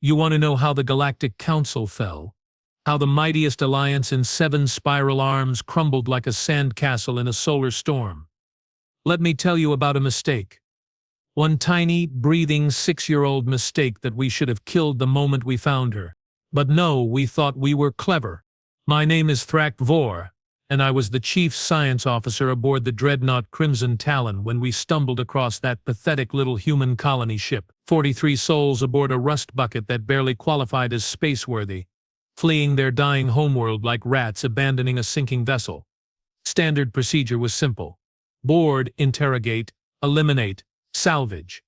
You want to know how the Galactic Council fell? How the mightiest alliance in 7 spiral arms crumbled like a sandcastle in a solar storm? Let me tell you about a mistake. One tiny, breathing 6-year-old mistake that we should have killed the moment we found her. But no, we thought we were clever. My name is Thrak Vor, and I was the chief science officer aboard the dreadnought Crimson Talon when we stumbled across that pathetic little human colony ship. 43 souls aboard a rust bucket that barely qualified as spaceworthy, fleeing their dying homeworld like rats abandoning a sinking vessel. Standard procedure was simple. Board, interrogate, eliminate, salvage.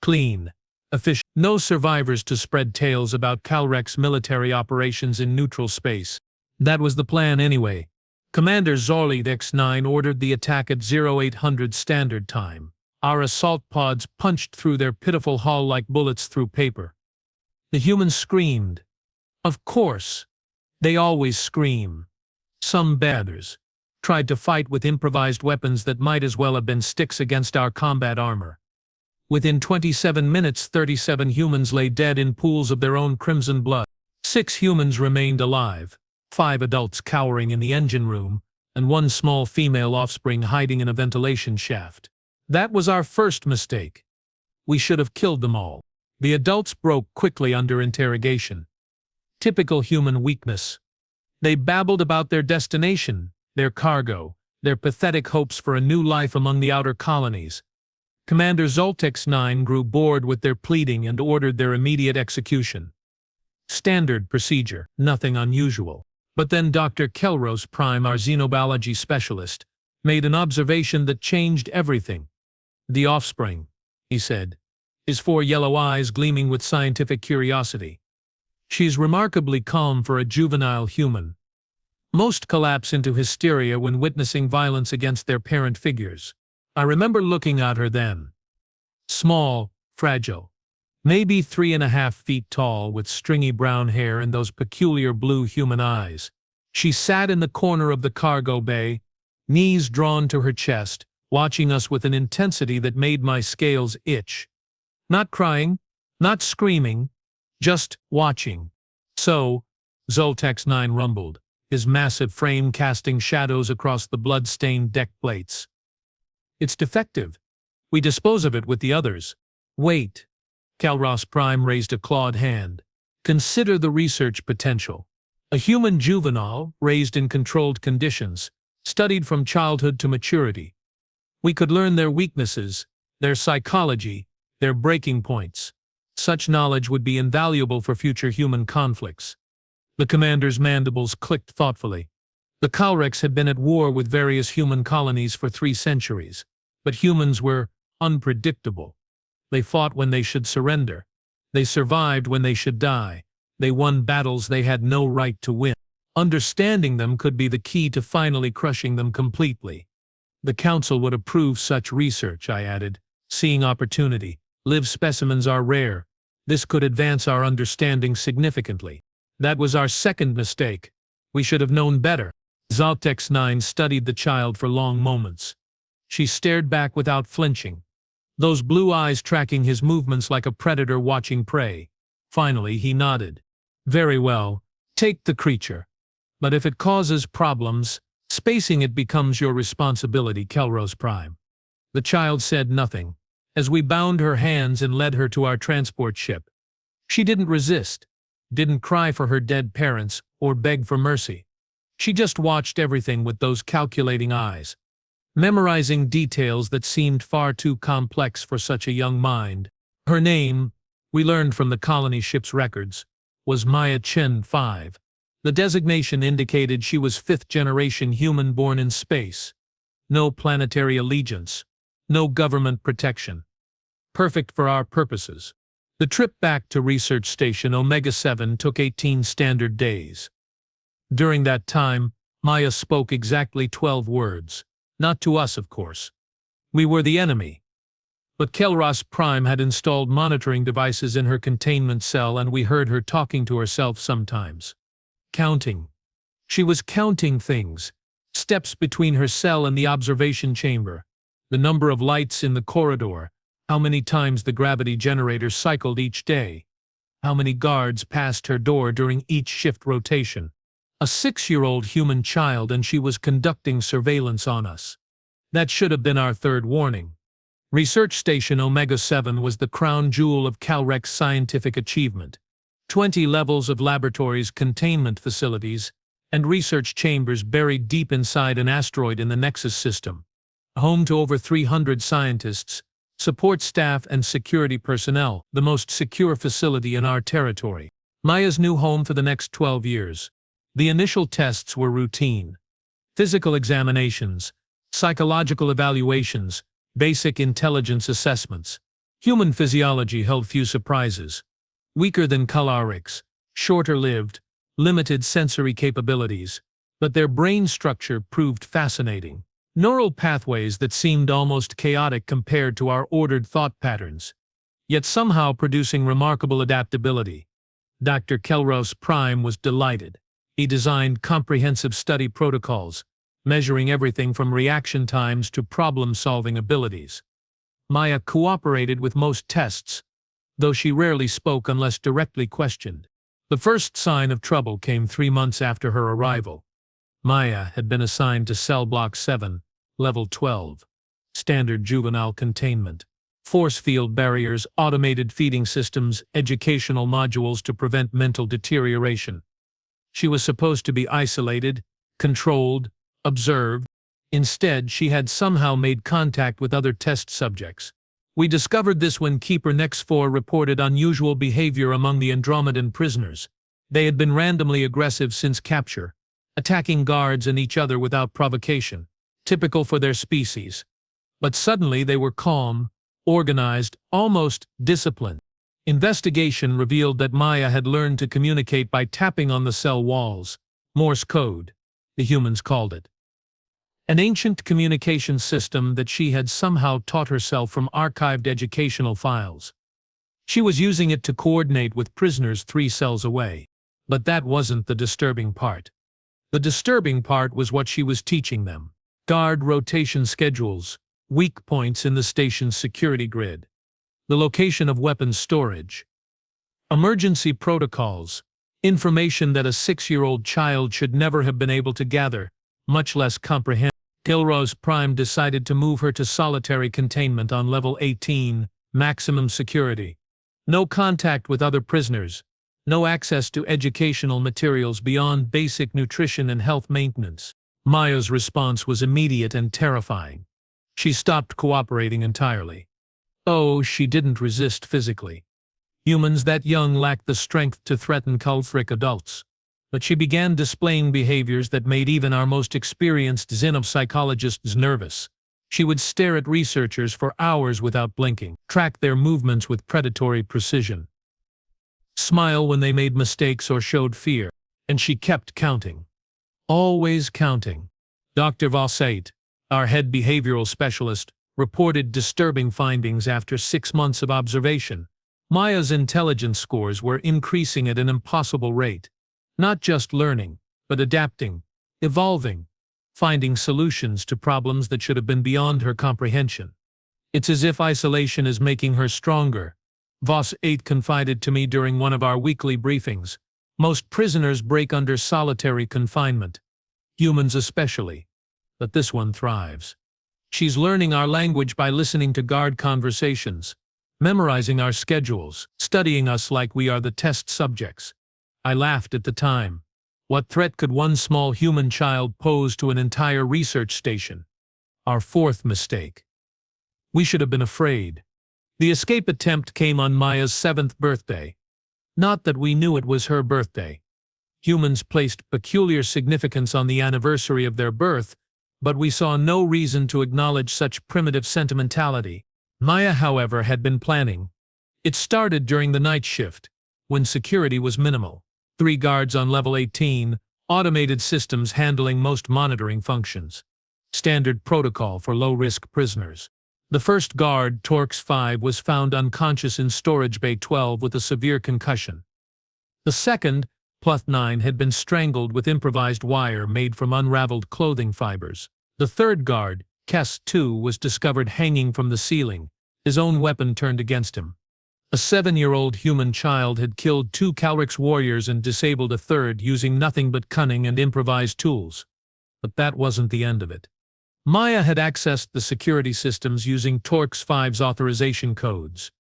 Clean, efficient. No survivors to spread tales about Calrec's military operations in neutral space. That was the plan anyway. Commander Zorlid X9 ordered the attack at 0800 Standard Time. Our assault pods punched through their pitiful hull like bullets through paper. The humans screamed. Of course. They always scream. Some bathers tried to fight with improvised weapons that might as well have been sticks against our combat armor. Within 27 minutes, 37 humans lay dead in pools of their own crimson blood. 6 humans remained alive, 5 adults cowering in the engine room, and 1 small female offspring hiding in a ventilation shaft. That was our first mistake. We should have killed them all. The adults broke quickly under interrogation. Typical human weakness. They babbled about their destination, their cargo, their pathetic hopes for a new life among the outer colonies. Commander Zoltex 9 grew bored with their pleading and ordered their immediate execution. Standard procedure, nothing unusual. But then Dr. Kelros Prime, our xenobiology specialist, made an observation that changed everything. The offspring, he said, his 4 yellow eyes gleaming with scientific curiosity. She's remarkably calm for a juvenile human. Most collapse into hysteria when witnessing violence against their parent figures. I remember looking at her then. Small, fragile, maybe 3.5 feet tall with stringy brown hair and those peculiar blue human eyes. She sat in the corner of the cargo bay, knees drawn to her chest, watching us with an intensity that made my scales itch. Not crying, not screaming, just watching. So, Zoltex 9 rumbled, his massive frame casting shadows across the blood-stained deck plates. It's defective. We dispose of it with the others. Wait. Kelros Prime raised a clawed hand. Consider the research potential. A human juvenile, raised in controlled conditions, studied from childhood to maturity. We could learn their weaknesses, their psychology, their breaking points. Such knowledge would be invaluable for future human conflicts. The commander's mandibles clicked thoughtfully. The Calrecs had been at war with various human colonies for 3 centuries, but humans were unpredictable. They fought when they should surrender. They survived when they should die. They won battles they had no right to win. Understanding them could be the key to finally crushing them completely. The Council would approve such research, I added, seeing opportunity. Live specimens are rare. This could advance our understanding significantly. That was our second mistake. We should have known better. Zoltex 9 studied the child for long moments. She stared back without flinching, those blue eyes tracking his movements like a predator watching prey. Finally, he nodded. Very well, take the creature. But if it causes problems, spacing it becomes your responsibility, Kelros Prime. The child said nothing, as we bound her hands and led her to our transport ship. She didn't resist, didn't cry for her dead parents or beg for mercy. She just watched everything with those calculating eyes, memorizing details that seemed far too complex for such a young mind. Her name, we learned from the colony ship's records, was Maya Chen 5. The designation indicated she was 5th-generation human born in space. No planetary allegiance, no government protection. Perfect for our purposes. The trip back to Research Station Omega-7 took 18 standard days. During that time, Maya spoke exactly 12 words. Not to us, of course. We were the enemy. But Kelros Prime had installed monitoring devices in her containment cell, and we heard her talking to herself sometimes. Counting. She was counting things. Steps between her cell and the observation chamber. The number of lights in the corridor. How many times the gravity generator cycled each day. how many guards passed her door during each shift rotation. A 6-year-old human child, and she was conducting surveillance on us. That should have been our third warning. Research Station Omega-7 was the crown jewel of Calrec's scientific achievement. 20 levels of laboratories, containment facilities, and research chambers buried deep inside an asteroid in the Nexus system. Home to over 300 scientists, support staff, and security personnel, the most secure facility in our territory. Maya's new home for the next 12 years. The initial tests were routine. Physical examinations, psychological evaluations, basic intelligence assessments. Human physiology held few surprises. Weaker than Calrec's, shorter-lived, limited sensory capabilities, but their brain structure proved fascinating. Neural pathways that seemed almost chaotic compared to our ordered thought patterns, yet somehow producing remarkable adaptability. Dr. Kelros Prime was delighted. He designed comprehensive study protocols, measuring everything from reaction times to problem-solving abilities. Maya cooperated with most tests, though she rarely spoke unless directly questioned. The first sign of trouble came 3 months after her arrival. Maya had been assigned to Cell Block 7, Level 12. Standard juvenile containment. Force field barriers, automated feeding systems, educational modules to prevent mental deterioration. She was supposed to be isolated, controlled, observed. Instead, she had somehow made contact with other test subjects. We discovered this when Keeper Nex-4 reported unusual behavior among the Andromedan prisoners. They had been randomly aggressive since capture, attacking guards and each other without provocation, typical for their species. But suddenly they were calm, organized, almost disciplined. Investigation revealed that Maya had learned to communicate by tapping on the cell walls. Morse code, the humans called it. An ancient communication system that she had somehow taught herself from archived educational files. She was using it to coordinate with prisoners 3 cells away. But that wasn't the disturbing part. The disturbing part was what she was teaching them. Guard rotation schedules, weak points in the station's security grid, the location of weapons storage, emergency protocols, information that a 6-year-old child should never have been able to gather, much less comprehend. Kelros Prime decided to move her to solitary containment on Level 18, maximum security. No contact with other prisoners, no access to educational materials beyond basic nutrition and health maintenance. Maya's response was immediate and terrifying. She stopped cooperating entirely. Oh, she didn't resist physically. Humans that young lacked the strength to threaten Calric adults. But she began displaying behaviors that made even our most experienced xenopsychologists nervous. She would stare at researchers for hours without blinking, track their movements with predatory precision, smile when they made mistakes or showed fear, and she kept counting. Always counting. Dr. Vossait, our head behavioral specialist, reported disturbing findings after 6 months of observation. Maya's intelligence scores were increasing at an impossible rate. Not just learning, but adapting, evolving, finding solutions to problems that should have been beyond her comprehension. It's as if isolation is making her stronger, Vossait confided to me during one of our weekly briefings. Most prisoners break under solitary confinement, humans especially, but this one thrives. She's learning our language by listening to guard conversations, memorizing our schedules, studying us like we are the test subjects. I laughed at the time. What threat could one small human child pose to an entire research station? Our 4th mistake. We should have been afraid. The escape attempt came on Maya's 7th birthday. Not that we knew it was her birthday. Humans placed peculiar significance on the anniversary of their birth, but we saw no reason to acknowledge such primitive sentimentality. Maya, however, had been planning. It started during the night shift, when security was minimal. 3 guards on Level 18, automated systems handling most monitoring functions. Standard protocol for low-risk prisoners. The first guard, Torx 5, was found unconscious in Storage Bay 12 with a severe concussion. The second, Pluth 9, had been strangled with improvised wire made from unraveled clothing fibers. The third guard, Kes 2, was discovered hanging from the ceiling, his own weapon turned against him. A 7-year-old human child had killed 2 Calrex warriors and disabled a third using nothing but cunning and improvised tools. But that wasn't the end of it. Maya had accessed the security systems using Torx 5's authorization codes.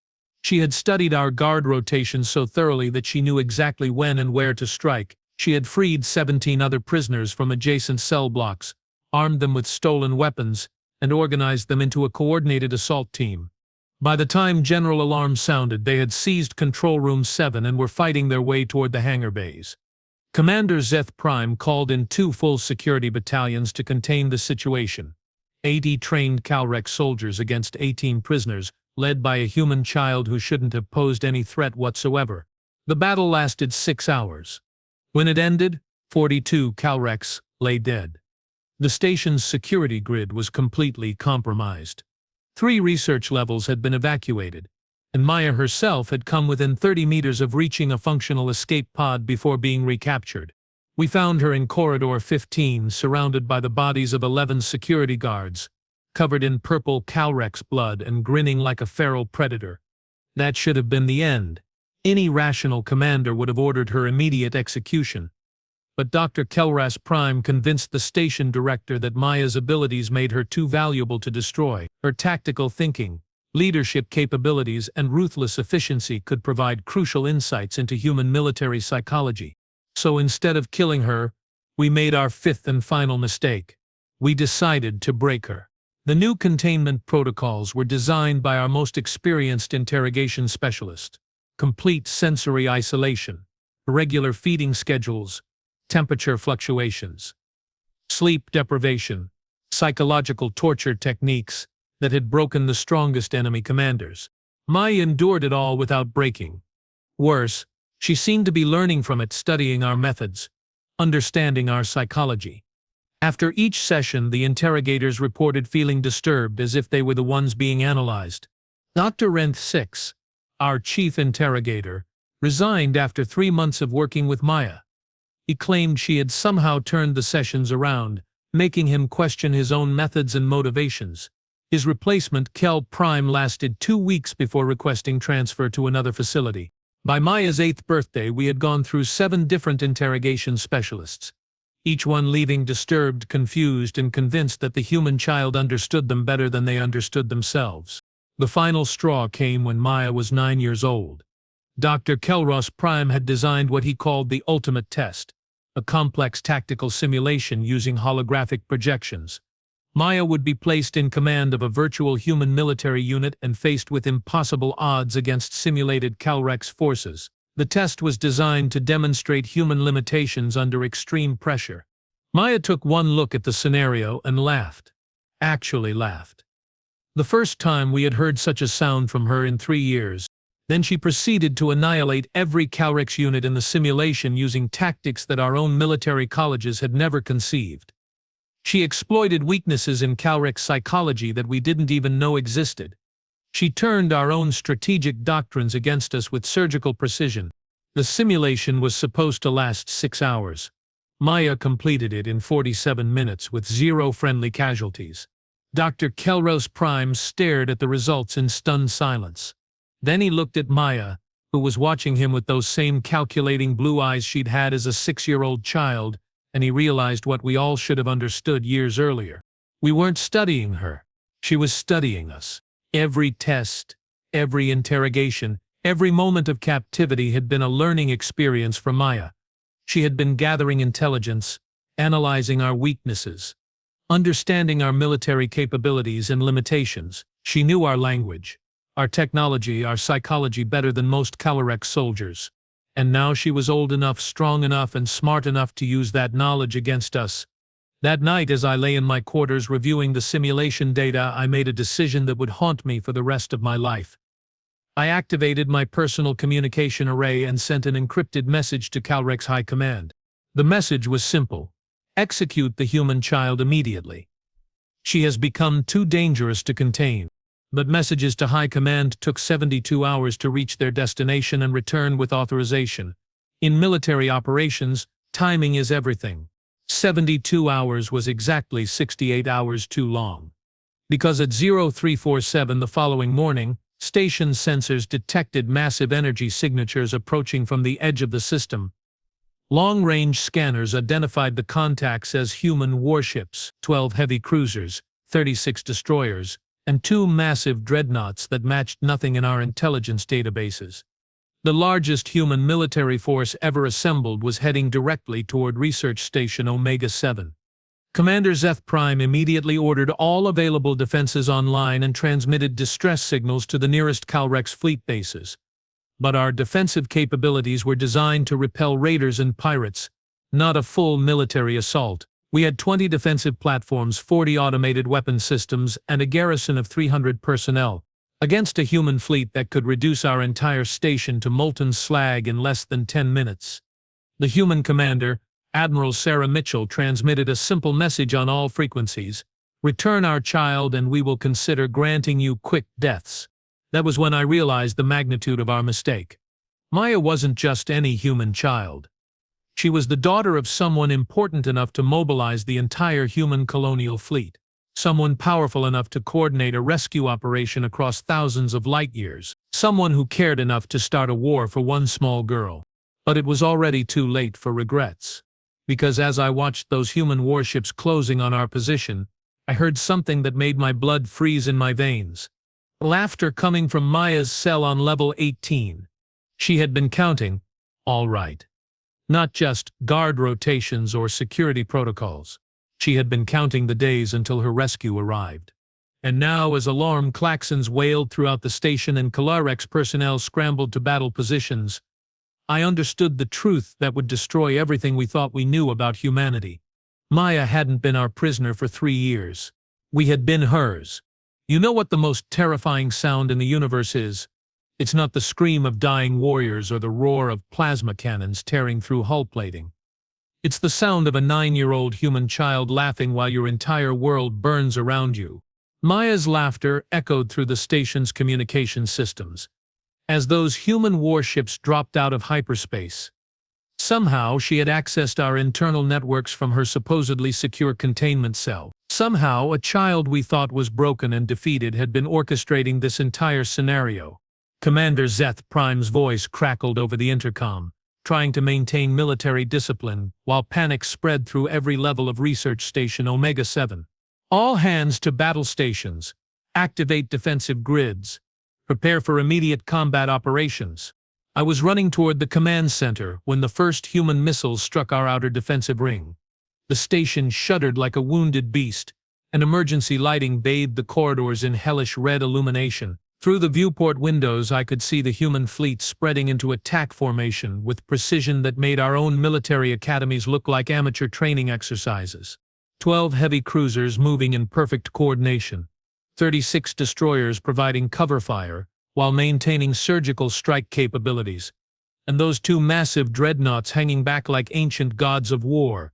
She had studied our guard rotations so thoroughly that she knew exactly when and where to strike. She had freed 17 other prisoners from adjacent cell blocks, armed them with stolen weapons, and organized them into a coordinated assault team. By the time general alarm sounded, they had seized Control Room 7 and were fighting their way toward the hangar bays. Commander Zeth Prime called in 2 full security battalions to contain the situation. 80 trained Calrex soldiers against 18 prisoners, led by a human child who shouldn't have posed any threat whatsoever. The battle lasted 6 hours. When it ended, 42 Calrex lay dead. The station's security grid was completely compromised. 3 research levels had been evacuated, and Maya herself had come within 30 meters of reaching a functional escape pod before being recaptured. We found her in Corridor 15, surrounded by the bodies of 11 security guards, covered in purple Calrex blood and grinning like a feral predator. That should have been the end. Any rational commander would have ordered her immediate execution. But Dr. Kelras Prime convinced the station director that Maya's abilities made her too valuable to destroy. Her tactical thinking, leadership capabilities, and ruthless efficiency could provide crucial insights into human military psychology. So instead of killing her, we made our 5th and final mistake. We decided to break her. The new containment protocols were designed by our most experienced interrogation specialist. Complete sensory isolation, irregular feeding schedules, temperature fluctuations, sleep deprivation, psychological torture techniques that had broken the strongest enemy commanders. Maya endured it all without breaking. Worse, she seemed to be learning from it, studying our methods, understanding our psychology. After each session, the interrogators reported feeling disturbed, as if they were the ones being analyzed. Dr. Renth 6, our chief interrogator, resigned after 3 months of working with Maya. He claimed she had somehow turned the sessions around, making him question his own methods and motivations. His replacement, Kel Prime, lasted 2 weeks before requesting transfer to another facility. By Maya's 8th birthday, we had gone through 7 different interrogation specialists, each one leaving disturbed, confused, and convinced that the human child understood them better than they understood themselves. The final straw came when Maya was 9 years old. Dr. Kelros Prime had designed what he called the ultimate test, a complex tactical simulation using holographic projections. Maya would be placed in command of a virtual human military unit and faced with impossible odds against simulated Calrex forces. The test was designed to demonstrate human limitations under extreme pressure. Maya took one look at the scenario and laughed. Actually laughed. The first time we had heard such a sound from her in 3 years. Then she proceeded to annihilate every Calrex unit in the simulation using tactics that our own military colleges had never conceived. She exploited weaknesses in Calrex psychology that we didn't even know existed. She turned our own strategic doctrines against us with surgical precision. The simulation was supposed to last 6 hours. Maya completed it in 47 minutes with 0 friendly casualties. Dr. Kelros Prime stared at the results in stunned silence. Then he looked at Maya, who was watching him with those same calculating blue eyes she'd had as a 6-year-old child, and he realized what we all should have understood years earlier. We weren't studying her. She was studying us. Every test, every interrogation, every moment of captivity had been a learning experience for Maya. She had been gathering intelligence, analyzing our weaknesses, understanding our military capabilities and limitations. She knew our language, our technology, our psychology better than most Calrex soldiers. And now she was old enough, strong enough, and smart enough to use that knowledge against us. That night, as I lay in my quarters reviewing the simulation data, I made a decision that would haunt me for the rest of my life. I activated my personal communication array and sent an encrypted message to Calrex High Command. The message was simple: execute the human child immediately. She has become too dangerous to contain. But messages to High Command took 72 hours to reach their destination and return with authorization. In military operations, timing is everything. 72 hours was exactly 68 hours too long. Because at 0347 the following morning, Station sensors detected massive energy signatures approaching from the edge of the system. Long-range scanners identified the contacts as human warships, 12 heavy cruisers, 36 destroyers, and 2 massive dreadnoughts that matched nothing in our intelligence databases. The largest human military force ever assembled was heading directly toward Research Station Omega-7. Commander Zeth Prime immediately ordered all available defenses online and transmitted distress signals to the nearest Calrex fleet bases. But our defensive capabilities were designed to repel raiders and pirates, not a full military assault. We had 20 defensive platforms, 40 automated weapon systems, and a garrison of 300 personnel, against a human fleet that could reduce our entire station to molten slag in less than 10 minutes. The human commander, Admiral Sarah Mitchell, transmitted a simple message on all frequencies: "Return our child and we will consider granting you quick deaths." That was when I realized the magnitude of our mistake. Maya wasn't just any human child. She was the daughter of someone important enough to mobilize the entire human colonial fleet. Someone powerful enough to coordinate a rescue operation across thousands of light years. Someone who cared enough to start a war for one small girl. But it was already too late for regrets. Because as I watched those human warships closing on our position, I heard something that made my blood freeze in my veins. Laughter coming from Maya's cell on level 18. She had been counting, all right. Not just guard rotations or security protocols. She had been counting the days until her rescue arrived. And now, as alarm klaxons wailed throughout the station and Calrex personnel scrambled to battle positions, I understood the truth that would destroy everything we thought we knew about humanity. Maya hadn't been our prisoner for 3 years. We had been hers. You know what the most terrifying sound in the universe is? It's not the scream of dying warriors or the roar of plasma cannons tearing through hull plating. It's the sound of a 9-year-old human child laughing while your entire world burns around you. Maya's laughter echoed through the station's communication systems, as those human warships dropped out of hyperspace. Somehow she had accessed our internal networks from her supposedly secure containment cell. Somehow a child we thought was broken and defeated had been orchestrating this entire scenario. Commander Zeth Prime's voice crackled over the intercom, trying to maintain military discipline while panic spread through every level of Research Station Omega-7. All hands to battle stations. Activate defensive grids. Prepare for immediate combat operations. I was running toward the command center when the first human missiles struck our outer defensive ring. The station shuddered like a wounded beast, and emergency lighting bathed the corridors in hellish red illumination. Through the viewport windows I could see the human fleet spreading into attack formation with precision that made our own military academies look like amateur training exercises. 12 heavy cruisers moving in perfect coordination. 36 destroyers providing cover fire while maintaining surgical strike capabilities. And those 2 massive dreadnoughts hanging back like ancient gods of war,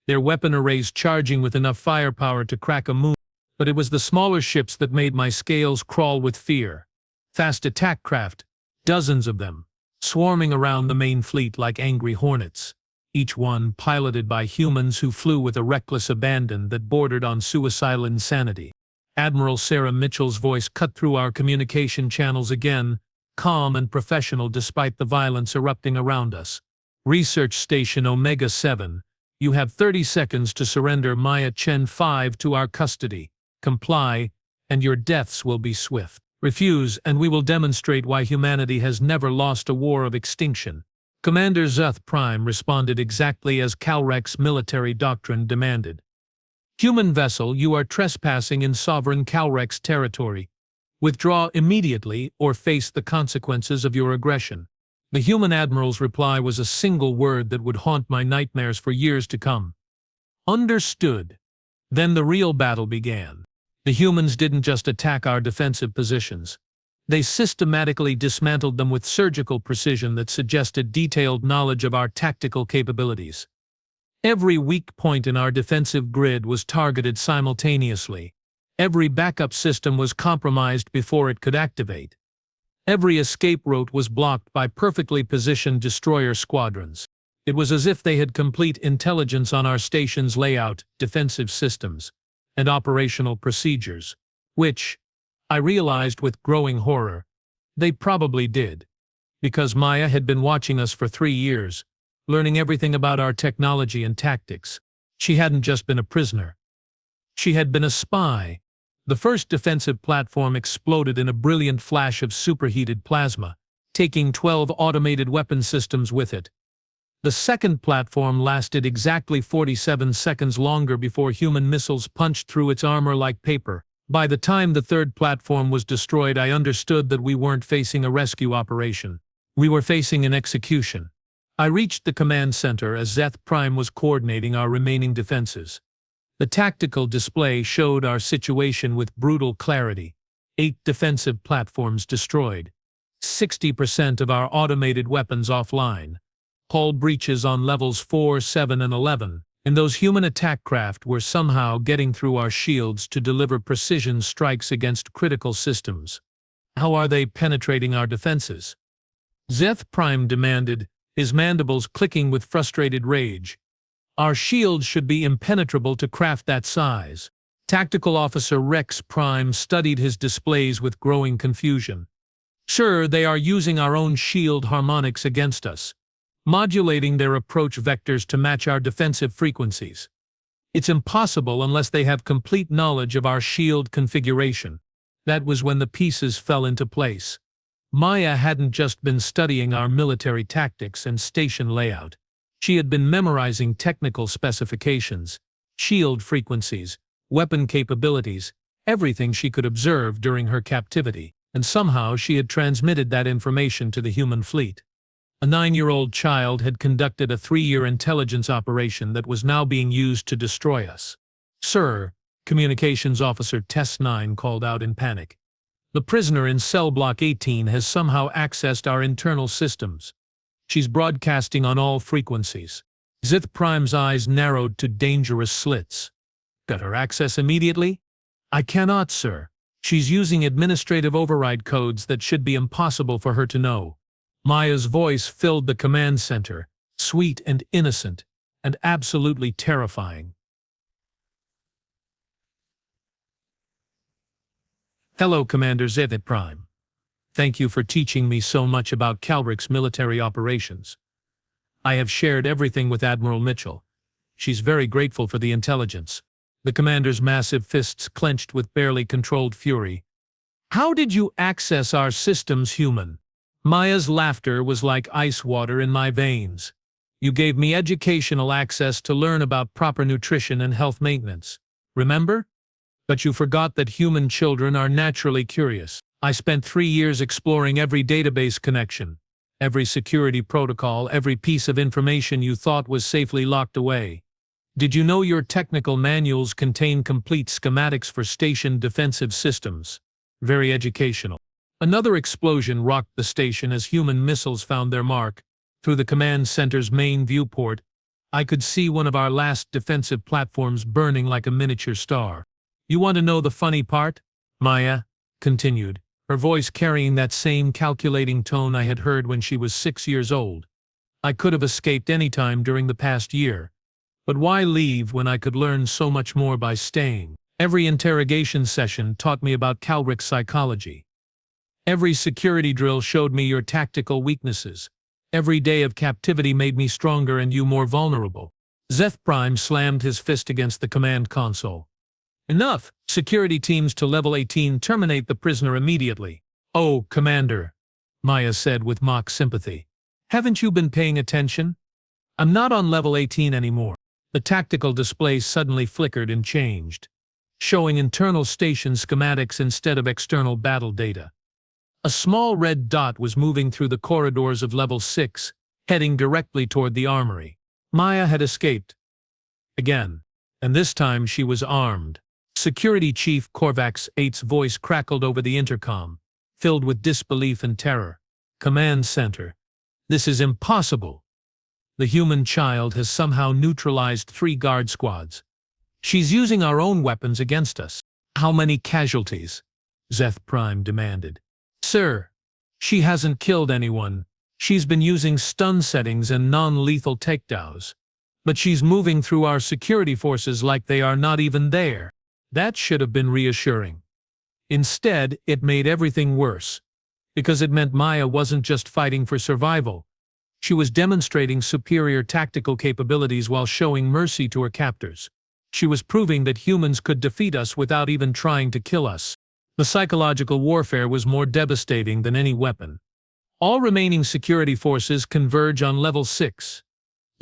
their weapon arrays charging with enough firepower to crack a moon. But it was the smaller ships that made my scales crawl with fear. Fast attack craft, dozens of them, swarming around the main fleet like angry hornets, each one piloted by humans who flew with a reckless abandon that bordered on suicidal insanity. Admiral Sarah Mitchell's voice cut through our communication channels again, calm and professional despite the violence erupting around us. Research Station Omega-7, you have 30 seconds to surrender Maya Chen 5 to our custody. Comply, and your deaths will be swift. Refuse, and we will demonstrate why humanity has never lost a war of extinction. Commander Zeth Prime responded exactly as Calrex military doctrine demanded. Human vessel, you are trespassing in sovereign Calrex territory. Withdraw immediately or face the consequences of your aggression. The human admiral's reply was a single word that would haunt my nightmares for years to come. Understood. Then the real battle began. The humans didn't just attack our defensive positions. They systematically dismantled them with surgical precision that suggested detailed knowledge of our tactical capabilities. Every weak point in our defensive grid was targeted simultaneously. Every backup system was compromised before it could activate. Every escape route was blocked by perfectly positioned destroyer squadrons. It was as if they had complete intelligence on our station's layout, defensive systems, and operational procedures, which, I realized with growing horror, They probably did, because Maya had been watching us for 3 years, learning everything about our technology and tactics. She hadn't just been a prisoner. She had been a spy. The first defensive platform exploded in a brilliant flash of superheated plasma, taking 12 automated weapon systems with it. The second platform lasted exactly 47 seconds longer before human missiles punched through its armor like paper. By the time the third platform was destroyed, I understood that we weren't facing a rescue operation. We were facing an execution. I reached the command center as Zeth Prime was coordinating our remaining defenses. The tactical display showed our situation with brutal clarity. 8 defensive platforms destroyed. 60% of our automated weapons offline. Hull breaches on levels 4, 7, and 11. And those human attack craft were somehow getting through our shields to deliver precision strikes against critical systems. How are they penetrating our defenses? Zeth Prime demanded, his mandibles clicking with frustrated rage. Our shields should be impenetrable to craft that size. Tactical Officer Rex Prime studied his displays with growing confusion. Sure, they are using our own shield harmonics against us, modulating their approach vectors to match our defensive frequencies. It's impossible unless they have complete knowledge of our shield configuration. That was when the pieces fell into place. Maya hadn't just been studying our military tactics and station layout. She had been memorizing technical specifications, shield frequencies, weapon capabilities, everything she could observe during her captivity, and somehow she had transmitted that information to the human fleet. A 9-year-old child had conducted a 3-year intelligence operation that was now being used to destroy us. "Sir," Communications Officer Test 9 called out in panic. "The prisoner in cell block 18 has somehow accessed our internal systems. She's broadcasting on all frequencies." Zeth Prime's eyes narrowed to dangerous slits. "Got her access immediately?" "I cannot, sir. She's using administrative override codes that should be impossible for her to know." Maya's voice filled the command center, sweet and innocent, and absolutely terrifying. "Hello, Commander Zeth Prime. Thank you for teaching me so much about Calric's military operations. I have shared everything with Admiral Mitchell. She's very grateful for the intelligence." The commander's massive fists clenched with barely controlled fury. "How did you access our systems, human?" Maya's laughter was like ice water in my veins. "You gave me educational access to learn about proper nutrition and health maintenance. Remember? But you forgot that human children are naturally curious. I spent 3 years exploring every database connection, every security protocol, every piece of information you thought was safely locked away. Did you know your technical manuals contain complete schematics for station defensive systems? Very educational." Another explosion rocked the station as human missiles found their mark. Through the command center's main viewport, I could see one of our last defensive platforms burning like a miniature star. "You want to know the funny part?" Maya continued, her voice carrying that same calculating tone I had heard when she was 6 years old. "I could have escaped any time during the past year. But why leave when I could learn so much more by staying? Every interrogation session taught me about Calric's psychology. Every security drill showed me your tactical weaknesses. Every day of captivity made me stronger and you more vulnerable." Zeth Prime slammed his fist against the command console. "Enough! Security teams to level 18, terminate the prisoner immediately." "Oh, Commander," Maya said with mock sympathy. "Haven't you been paying attention? I'm not on level 18 anymore." The tactical display suddenly flickered and changed, showing internal station schematics instead of external battle data. A small red dot was moving through the corridors of level 6, heading directly toward the armory. Maya had escaped. Again. And this time she was armed. Security Chief Korvax 8's voice crackled over the intercom, filled with disbelief and terror. "Command Center. This is impossible. The human child has somehow neutralized 3 guard squads. She's using our own weapons against us." "How many casualties?" Zeth Prime demanded. "Sir, she hasn't killed anyone. She's been using stun settings and non-lethal takedowns. But she's moving through our security forces like they are not even there." That should have been reassuring. Instead, it made everything worse. because it meant Maya wasn't just fighting for survival. She was demonstrating superior tactical capabilities while showing mercy to her captors. She was proving that humans could defeat us without even trying to kill us. The psychological warfare was more devastating than any weapon. All remaining security forces converge on level 6.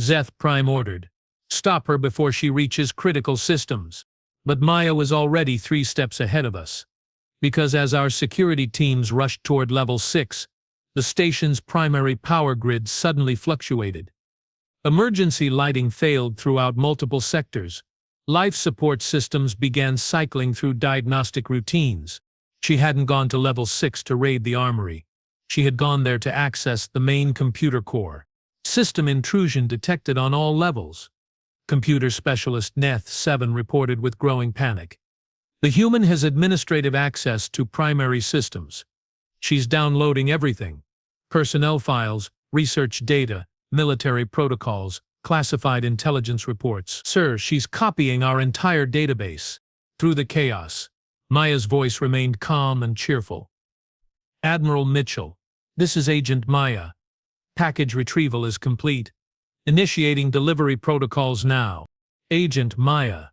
Zeth Prime ordered. Stop her before she reaches critical systems. But Maya was already 3 steps ahead of us. Because as our security teams rushed toward level 6, the station's primary power grid suddenly fluctuated. Emergency lighting failed throughout multiple sectors. Life support systems began cycling through diagnostic routines. She hadn't gone to level 6 to raid the armory. She had gone there to access the main computer core. System intrusion detected on all levels. Computer specialist Neth 7 reported with growing panic. The human has administrative access to primary systems. She's downloading everything. Personnel files, research data, military protocols, classified intelligence reports. Sir, she's copying our entire database. Through the chaos, Maya's voice remained calm and cheerful. Admiral Mitchell, this is Agent Maya. Package retrieval is complete. Initiating delivery protocols now. Agent Maya.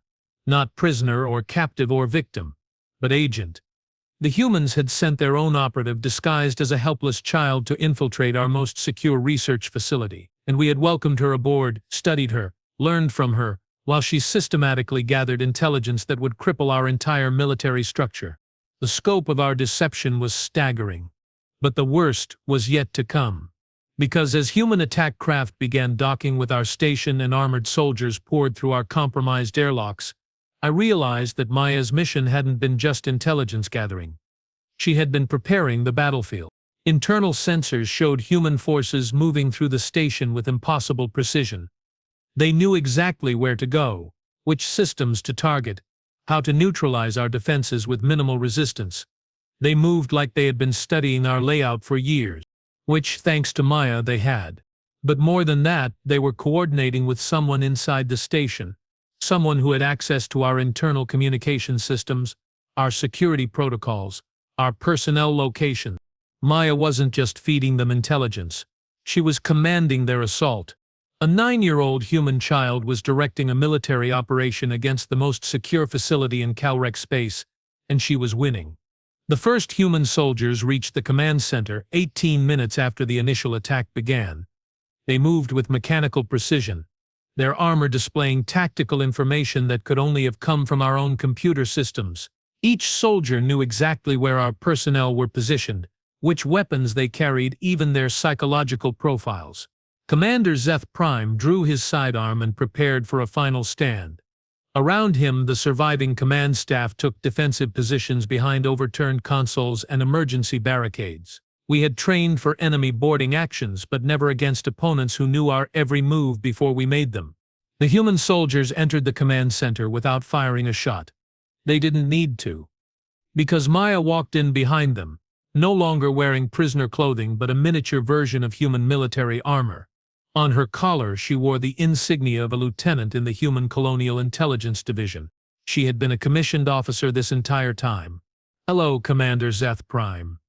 Not prisoner or captive or victim, but agent. The humans had sent their own operative disguised as a helpless child to infiltrate our most secure research facility, and we had welcomed her aboard, studied her, learned from her, while she systematically gathered intelligence that would cripple our entire military structure. The scope of our deception was staggering. But the worst was yet to come. Because as human attack craft began docking with our station and armored soldiers poured through our compromised airlocks, I realized that Maya's mission hadn't been just intelligence gathering. She had been preparing the battlefield. Internal sensors showed human forces moving through the station with impossible precision. They knew exactly where to go, which systems to target, how to neutralize our defenses with minimal resistance. They moved like they had been studying our layout for years, which, thanks to Maya, they had. But more than that, they were coordinating with someone inside the station. Someone who had access to our internal communication systems, our security protocols, our personnel locations. Maya wasn't just feeding them intelligence. She was commanding their assault. A 9-year-old human child was directing a military operation against the most secure facility in Calrec space, and she was winning. The first human soldiers reached the command center 18 minutes after the initial attack began. They moved with mechanical precision, their armor displaying tactical information that could only have come from our own computer systems. Each soldier knew exactly where our personnel were positioned, which weapons they carried, even their psychological profiles. Commander Zeth Prime drew his sidearm and prepared for a final stand. Around him, the surviving command staff took defensive positions behind overturned consoles and emergency barricades. We had trained for enemy boarding actions, but never against opponents who knew our every move before we made them. The human soldiers entered the command center without firing a shot. They didn't need to. Because Maya walked in behind them, no longer wearing prisoner clothing but a miniature version of human military armor. On her collar, she wore the insignia of a lieutenant in the Human Colonial Intelligence Division. She had been a commissioned officer this entire time. "Hello, Commander Zeth Prime,"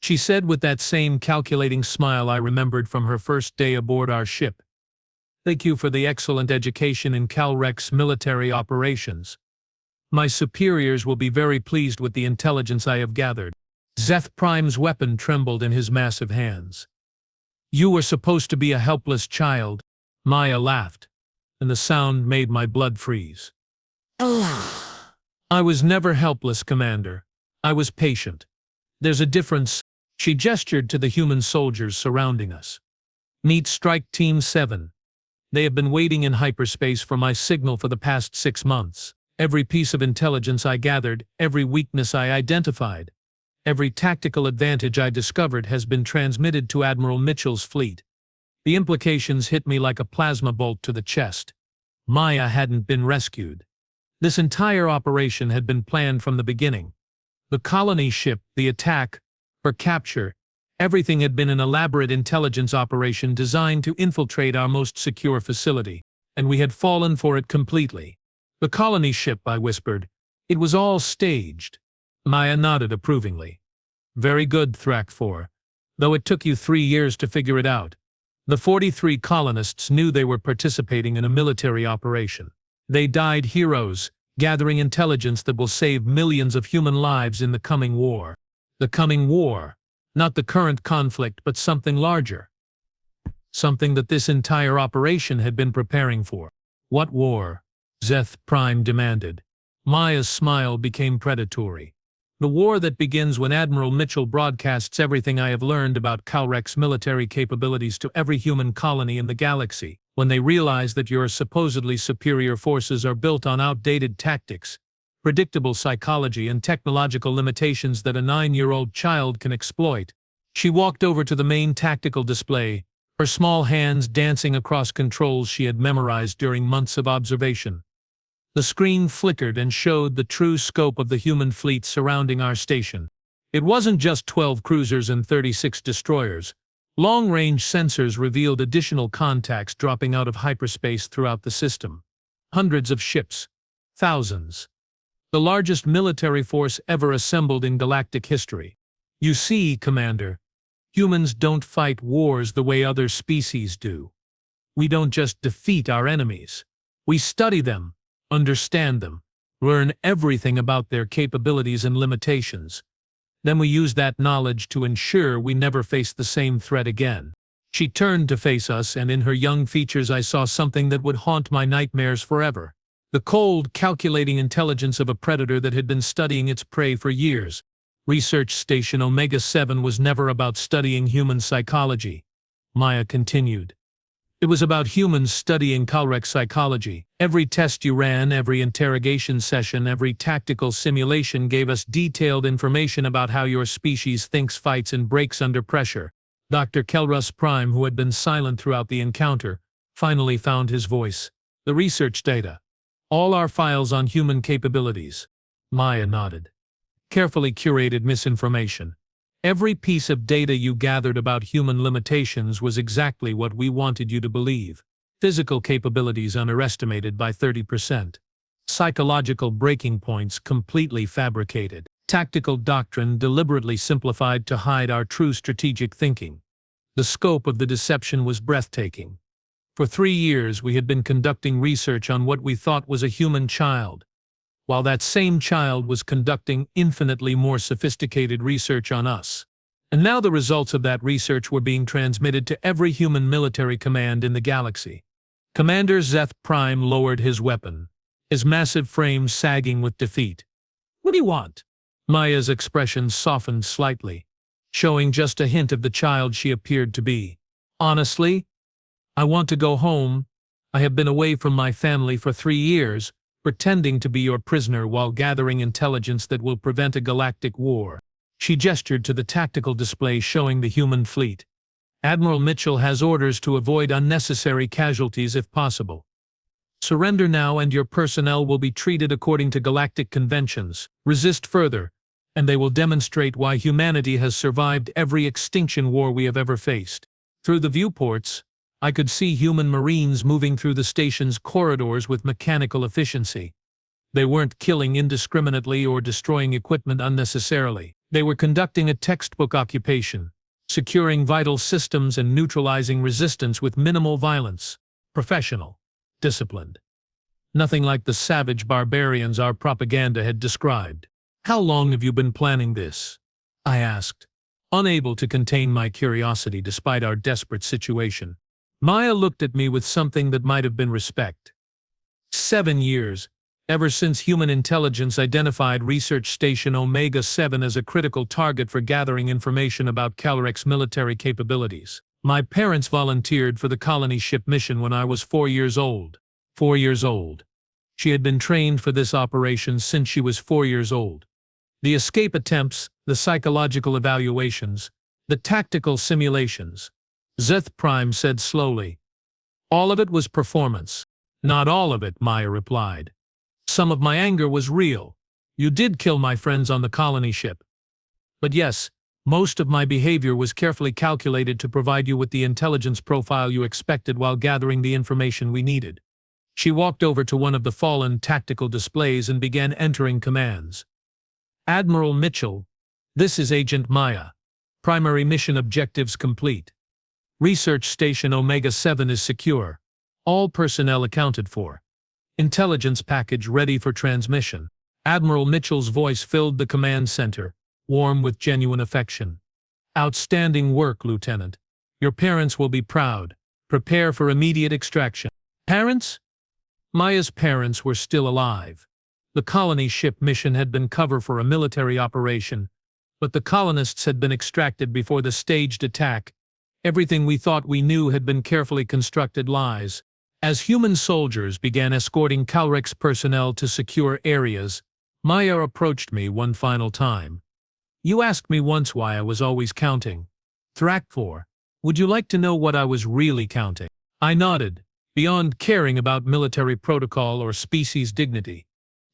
she said with that same calculating smile I remembered from her first day aboard our ship. "Thank you for the excellent education in Calrec's military operations. My superiors will be very pleased with the intelligence I have gathered." Zeth Prime's weapon trembled in his massive hands. "You were supposed to be a helpless child," Maya laughed, and the sound made my blood freeze. "I was never helpless, Commander. I was patient. There's a difference." She gestured to the human soldiers surrounding us. "Meet Strike Team 7. They have been waiting in hyperspace for my signal for the past 6 months. Every piece of intelligence I gathered, every weakness I identified, every tactical advantage I discovered has been transmitted to Admiral Mitchell's fleet. The implications hit me like a plasma bolt to the chest. Maya hadn't been rescued. This entire operation had been planned from the beginning. The colony ship, the attack, her capture, everything had been an elaborate intelligence operation designed to infiltrate our most secure facility, and we had fallen for it completely. "The colony ship," I whispered. "It was all staged." Maya nodded approvingly. Very good, Thrak 4. Though it took you 3 years to figure it out. The 43 colonists knew they were participating in a military operation. They died heroes, gathering intelligence that will save millions of human lives in the coming war. The coming war. Not the current conflict, but something larger. Something that this entire operation had been preparing for. What war? Zeth Prime demanded. Maya's smile became predatory. The war that begins when Admiral Mitchell broadcasts everything I have learned about Calrec's military capabilities to every human colony in the galaxy, when they realize that your supposedly superior forces are built on outdated tactics, predictable psychology, and technological limitations that a 9-year-old child can exploit. She walked over to the main tactical display, her small hands dancing across controls she had memorized during months of observation. The screen flickered and showed the true scope of the human fleet surrounding our station. It wasn't just 12 cruisers and 36 destroyers. Long-range sensors revealed additional contacts dropping out of hyperspace throughout the system. Hundreds of ships. Thousands. The largest military force ever assembled in galactic history. You see, Commander, humans don't fight wars the way other species do. We don't just defeat our enemies. We study them, understand them, learn everything about their capabilities and limitations. Then we use that knowledge to ensure we never face the same threat again. She turned to face us, and in her young features I saw something that would haunt my nightmares forever. The cold, calculating intelligence of a predator that had been studying its prey for years. Research Station Omega-7 was never about studying human psychology. Maya continued. It was about humans studying Calrec's psychology. Every test you ran, every interrogation session, every tactical simulation gave us detailed information about how your species thinks, fights, and breaks under pressure. Dr. Kelrus Prime, who had been silent throughout the encounter, finally found his voice. The research data. All our files on human capabilities. Maya nodded. Carefully curated misinformation. Every piece of data you gathered about human limitations was exactly what we wanted you to believe. Physical capabilities underestimated by 30%. Psychological breaking points completely fabricated. Tactical doctrine deliberately simplified to hide our true strategic thinking. The scope of the deception was breathtaking. For 3 years we had been conducting research on what we thought was a human child, while that same child was conducting infinitely more sophisticated research on us. And now the results of that research were being transmitted to every human military command in the galaxy. Commander Zeth Prime lowered his weapon, his massive frame sagging with defeat. What do you want? Maya's expression softened slightly, showing just a hint of the child she appeared to be. Honestly, I want to go home. I have been away from my family for 3 years, pretending to be your prisoner while gathering intelligence that will prevent a galactic war. She gestured to the tactical display showing the human fleet. Admiral Mitchell has orders to avoid unnecessary casualties if possible. Surrender now and your personnel will be treated according to galactic conventions. Resist further, and they will demonstrate why humanity has survived every extinction war we have ever faced. Through the viewports, I could see human Marines moving through the station's corridors with mechanical efficiency. They weren't killing indiscriminately or destroying equipment unnecessarily. They were conducting a textbook occupation, securing vital systems and neutralizing resistance with minimal violence. Professional. Disciplined. Nothing like the savage barbarians our propaganda had described. How long have you been planning this? I asked, unable to contain my curiosity despite our desperate situation. Maya looked at me with something that might have been respect. 7 years, ever since human intelligence identified Research Station Omega-7 as a critical target for gathering information about Calrec's military capabilities. My parents volunteered for the colony ship mission when I was 4 years old. 4 years old. She had been trained for this operation since she was 4 years old. The escape attempts, the psychological evaluations, the tactical simulations. Zeth Prime said slowly. All of it was performance. Not all of it, Maya replied. Some of my anger was real. You did kill my friends on the colony ship. But yes, most of my behavior was carefully calculated to provide you with the intelligence profile you expected while gathering the information we needed. She walked over to one of the fallen tactical displays and began entering commands. Admiral Mitchell, This is Agent Maya. Primary mission objectives complete. Research Station Omega-7 is secure. All personnel accounted for. Intelligence package ready for transmission. Admiral Mitchell's voice filled the command center, warm with genuine affection. Outstanding work, Lieutenant. Your parents will be proud. Prepare for immediate extraction. Parents? Maya's parents were still alive. The colony ship mission had been cover for a military operation, but the colonists had been extracted before the staged attack. Everything we thought we knew had been carefully constructed lies. As human soldiers began escorting Calrex personnel to secure areas, Maya approached me one final time. You asked me once why I was always counting. Thrak-4, would you like to know what I was really counting? I nodded, beyond caring about military protocol or species dignity.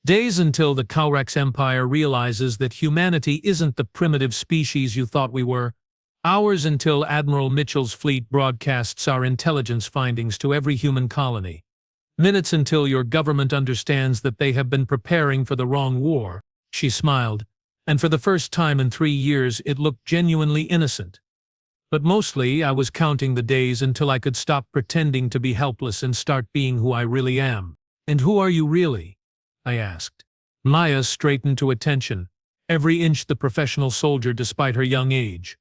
Days until the Calrex Empire realizes that humanity isn't the primitive species you thought we were. Hours until Admiral Mitchell's fleet broadcasts our intelligence findings to every human colony. Minutes until your government understands that they have been preparing for the wrong war. She smiled, and for the first time in 3 years it looked genuinely innocent. But mostly I was counting the days until I could stop pretending to be helpless and start being who I really am. And who are you really? I asked. Maya straightened to attention, every inch the professional soldier despite her young age.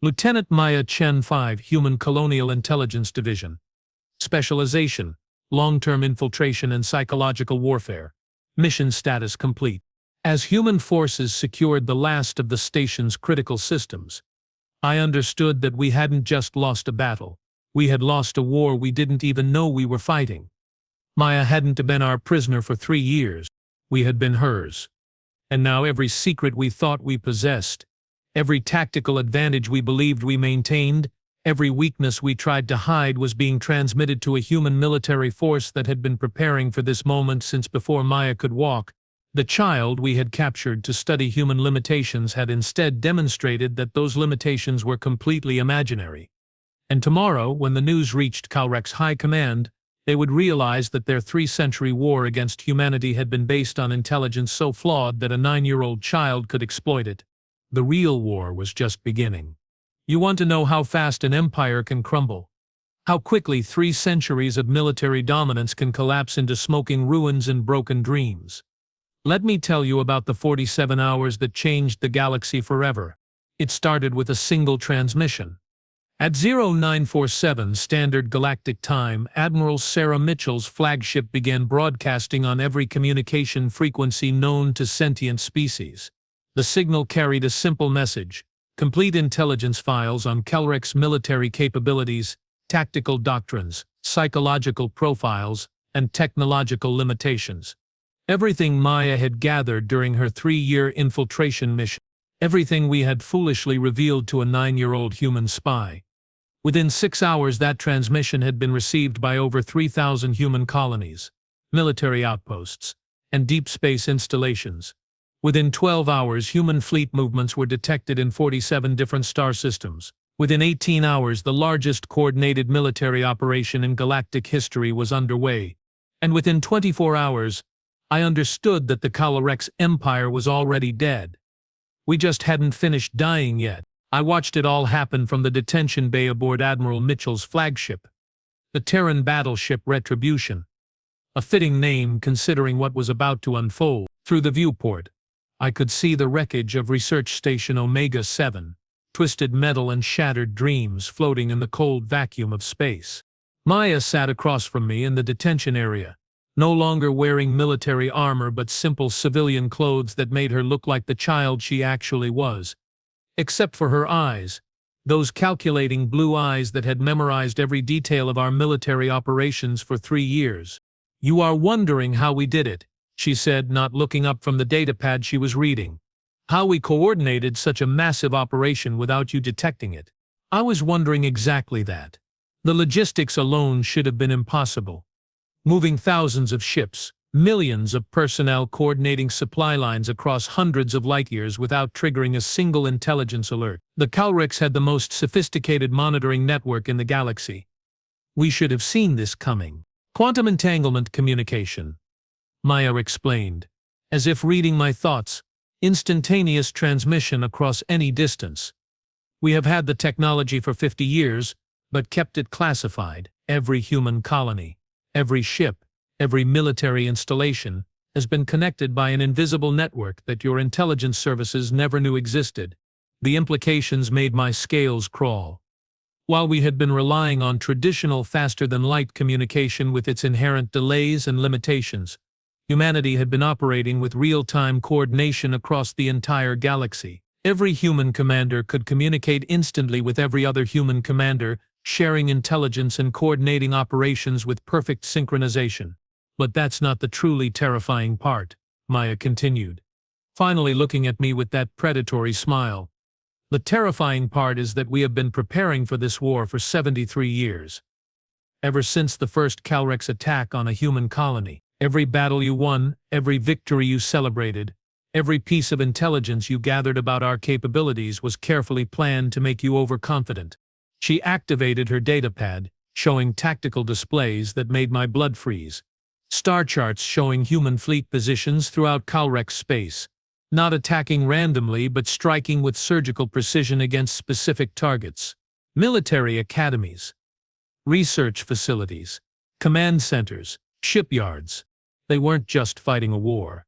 Lieutenant Maya Chen 5, Human Colonial Intelligence Division. Specialization, long-term infiltration and psychological warfare. Mission status complete. As human forces secured the last of the station's critical systems, I understood that we hadn't just lost a battle. We had lost a war we didn't even know we were fighting. Maya hadn't been our prisoner for 3 years. We had been hers. And now every secret we thought we possessed, every tactical advantage we believed we maintained, every weakness we tried to hide was being transmitted to a human military force that had been preparing for this moment since before Maya could walk. The child we had captured to study human limitations had instead demonstrated that those limitations were completely imaginary. And tomorrow, when the news reached Calrex High Command, they would realize that their 3-century war against humanity had been based on intelligence so flawed that a 9-year-old child could exploit it. The real war was just beginning. You want to know how fast an empire can crumble? How quickly 3 centuries of military dominance can collapse into smoking ruins and broken dreams? Let me tell you about the 47 hours that changed the galaxy forever. It started with a single transmission. At 0947 Standard Galactic Time, Admiral Sarah Mitchell's flagship began broadcasting on every communication frequency known to sentient species. The signal carried a simple message: complete intelligence files on Calrex military capabilities, tactical doctrines, psychological profiles, and technological limitations. Everything Maya had gathered during her 3-year infiltration mission. Everything we had foolishly revealed to a 9-year-old human spy. Within 6 hours that transmission had been received by over 3,000 human colonies, military outposts, and deep space installations. Within 12 hours human fleet movements were detected in 47 different star systems. Within 18 hours the largest coordinated military operation in galactic history was underway. And within 24 hours, I understood that the Calrex Empire was already dead. We just hadn't finished dying yet. I watched it all happen from the detention bay aboard Admiral Mitchell's flagship, the Terran battleship Retribution. A fitting name considering what was about to unfold. Through the viewport, I could see the wreckage of Research Station Omega-7, twisted metal and shattered dreams floating in the cold vacuum of space. Maya sat across from me in the detention area, no longer wearing military armor but simple civilian clothes that made her look like the child she actually was. Except for her eyes, those calculating blue eyes that had memorized every detail of our military operations for 3 years. You are wondering how we did it, she said, not looking up from the datapad she was reading. How we coordinated such a massive operation without you detecting it. I was wondering exactly that. The logistics alone should have been impossible. Moving thousands of ships, millions of personnel, coordinating supply lines across hundreds of light years without triggering a single intelligence alert. The Calrex had the most sophisticated monitoring network in the galaxy. We should have seen this coming. Quantum entanglement communication, Maya explained, as if reading my thoughts. Instantaneous transmission across any distance. We have had the technology for 50 years, but kept it classified. Every human colony, every ship, every military installation has been connected by an invisible network that your intelligence services never knew existed. The implications made my scales crawl. While we had been relying on traditional faster-than-light communication with its inherent delays and limitations, humanity had been operating with real-time coordination across the entire galaxy. Every human commander could communicate instantly with every other human commander, sharing intelligence and coordinating operations with perfect synchronization. But that's not the truly terrifying part, Maya continued, finally looking at me with that predatory smile. The terrifying part is that we have been preparing for this war for 73 years. Ever since the first Calrex attack on a human colony, every battle you won, every victory you celebrated, every piece of intelligence you gathered about our capabilities was carefully planned to make you overconfident. She activated her datapad, showing tactical displays that made my blood freeze. Star charts showing human fleet positions throughout Calrex space, not attacking randomly but striking with surgical precision against specific targets. Military academies, research facilities, command centers, shipyards. They weren't just fighting a war.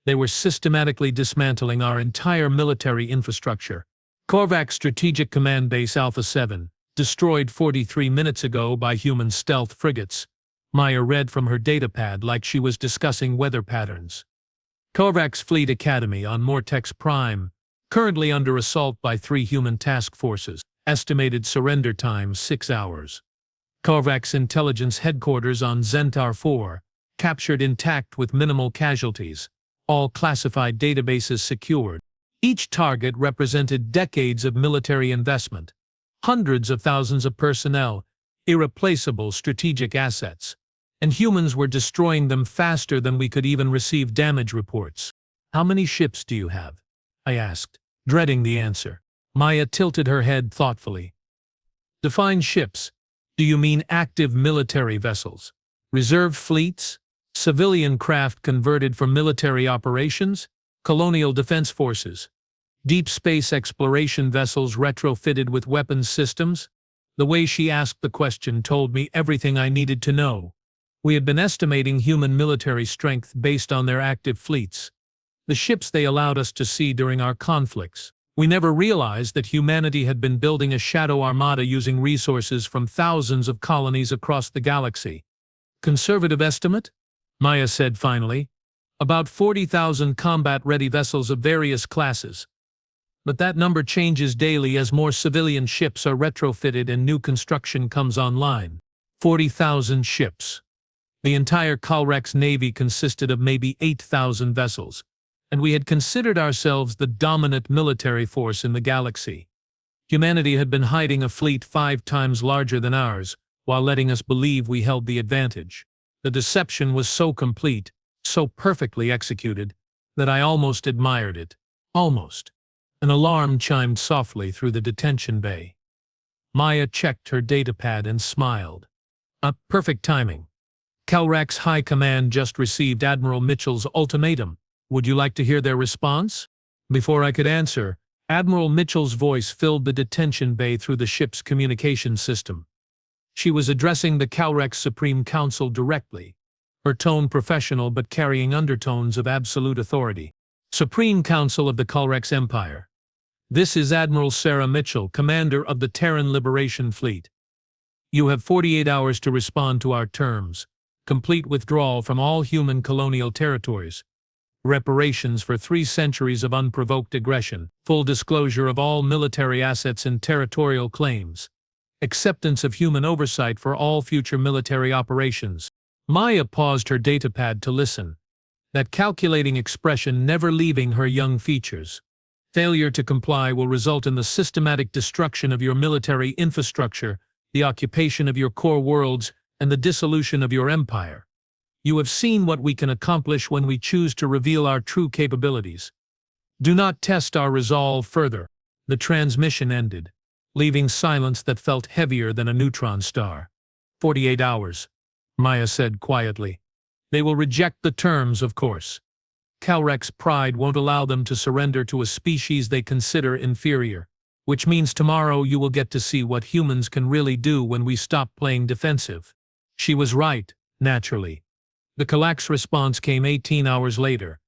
They were systematically dismantling our entire military infrastructure. Korvax Strategic Command Base Alpha 7, destroyed 43 minutes ago by human stealth frigates. Maya read from her datapad like she was discussing weather patterns. Korvax Fleet Academy on Mortex Prime, currently under assault by 3 human task forces. Estimated surrender time 6 hours. Korvax Intelligence Headquarters on Zentaur 4, captured intact with minimal casualties. All classified databases secured. Each target represented decades of military investment, hundreds of thousands of personnel, irreplaceable strategic assets, and humans were destroying them faster than we could even receive damage reports. "How many ships do you have?" I asked, dreading the answer. Maya tilted her head thoughtfully. "Define ships. Do you mean active military vessels? Reserve fleets? Civilian craft converted for military operations? Colonial defense forces? Deep space exploration vessels retrofitted with weapons systems?" The way she asked the question told me everything I needed to know. We had been estimating human military strength based on their active fleets, the ships they allowed us to see during our conflicts. We never realized that humanity had been building a shadow armada using resources from thousands of colonies across the galaxy. "Conservative estimate?" Maya said finally. "About 40,000 combat-ready vessels of various classes. But that number changes daily as more civilian ships are retrofitted and new construction comes online." 40,000 ships. The entire Calrex Navy consisted of maybe 8,000 vessels, and we had considered ourselves the dominant military force in the galaxy. Humanity had been hiding a fleet 5 times larger than ours, while letting us believe we held the advantage. The deception was so complete, so perfectly executed, that I almost admired it. Almost. An alarm chimed softly through the detention bay. Maya checked her datapad and smiled. Perfect timing. Calrex High Command just received Admiral Mitchell's ultimatum. Would you like to hear their response? Before I could answer, Admiral Mitchell's voice filled the detention bay through the ship's communication system. She was addressing the Calrex Supreme Council directly, her tone professional but carrying undertones of absolute authority. "Supreme Council of the Calrex Empire. This is Admiral Sarah Mitchell, Commander of the Terran Liberation Fleet. You have 48 hours to respond to our terms. Complete withdrawal from all human colonial territories. Reparations for 3 centuries of unprovoked aggression. Full disclosure of all military assets and territorial claims. Acceptance of human oversight for all future military operations." Maya paused her datapad to listen, that calculating expression never leaving her young features. "Failure to comply will result in the systematic destruction of your military infrastructure, the occupation of your core worlds, and the dissolution of your empire. You have seen what we can accomplish when we choose to reveal our true capabilities. Do not test our resolve further." The transmission ended, leaving silence that felt heavier than a neutron star. 48 hours, Maya said quietly. "They will reject the terms, of course. Calrec's pride won't allow them to surrender to a species they consider inferior, which means tomorrow you will get to see what humans can really do when we stop playing defensive. She was right, naturally. The Galac's response came 18 hours later.